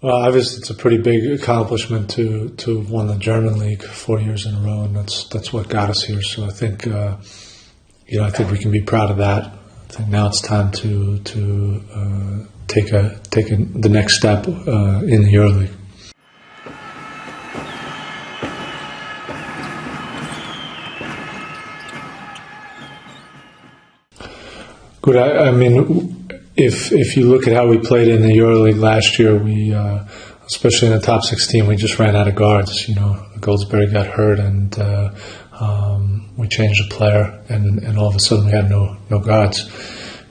Well, obviously, it's a pretty big accomplishment to have won the German league 4 years in a row, and that's what got us here. So I think I think we can be proud of that. I think now it's time to take the next step in the Euroleague. Good. I mean, if you look at how we played in the EuroLeague last year, we, especially in the top 16, we just ran out of guards. Goldsberry got hurt, and we changed the player, and all of a sudden we had no guards,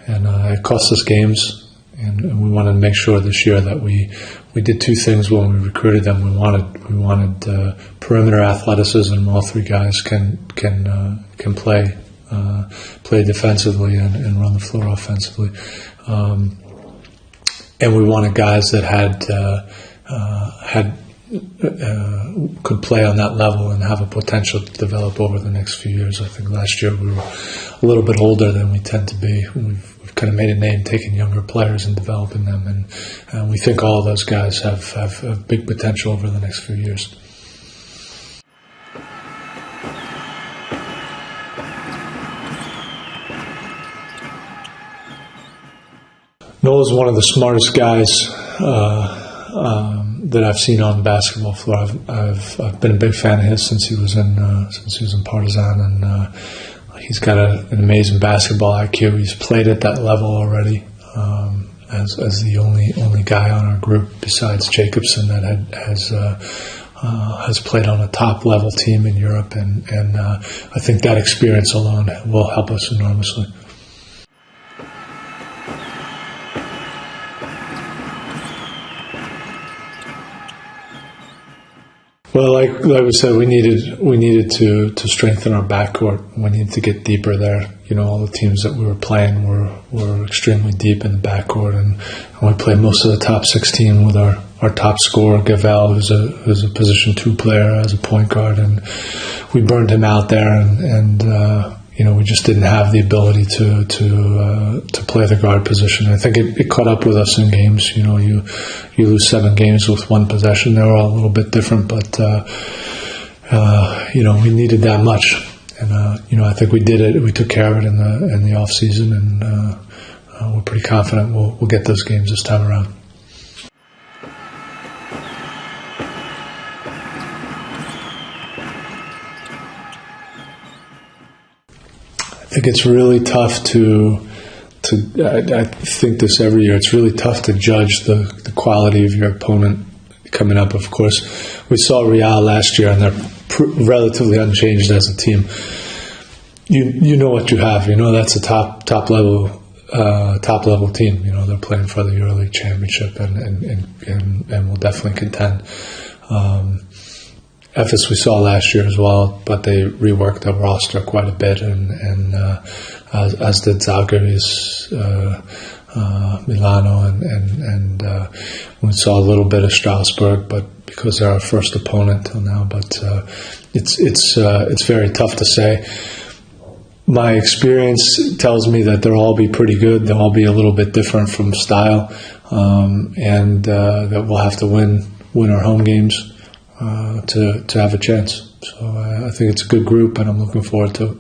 and it cost us games. And we wanted to make sure this year that we did two things when we recruited them. We wanted perimeter athleticism. All three guys can play defensively and run the floor offensively. And we wanted guys that could play on that level and have a potential to develop over the next few years. I think last year we were a little bit older than we tend to be. We've kind of made a name taking younger players and developing them, and we think all of those guys have big potential over the next few years. Noah's one of the smartest guys that I've seen on the basketball floor. I've been a big fan of his since he was in Partizan, and he's got an amazing basketball IQ. He's played at that level already, as the only guy on our group besides Jacobson that has played on a top level team in Europe, and I think that experience alone will help us enormously. Well, like we said, we needed to strengthen our backcourt. We needed to get deeper there. All the teams that we were playing were extremely deep in the backcourt, and we played most of the top 16 with our top scorer, Gavel, who's a position 2 player as a point guard, and we burned him out there, and we just didn't have the ability to play the guard position. I think it caught up with us in games. You lose 7 games with one possession. They were all a little bit different, but we needed that much, and I think we did it. We took care of it in the off season, and we're pretty confident we'll get those games this time around. I think it's really tough I think this every year, it's really tough to judge the quality of your opponent coming up. Of course, we saw Real last year, and they're relatively unchanged as a team. You know what you have. That's a top level team. They're playing for the EuroLeague championship, and will definitely contend. Ephes we saw last year as well, but they reworked their roster quite a bit, and as did Zalgiris, Milano, and we saw a little bit of Strasbourg, but because they're our first opponent till now. But it's very tough to say. My experience tells me that they'll all be pretty good. They'll all be a little bit different from style, and that we'll have to win our home games to have a chance. So I think it's a good group, and I'm looking forward to it.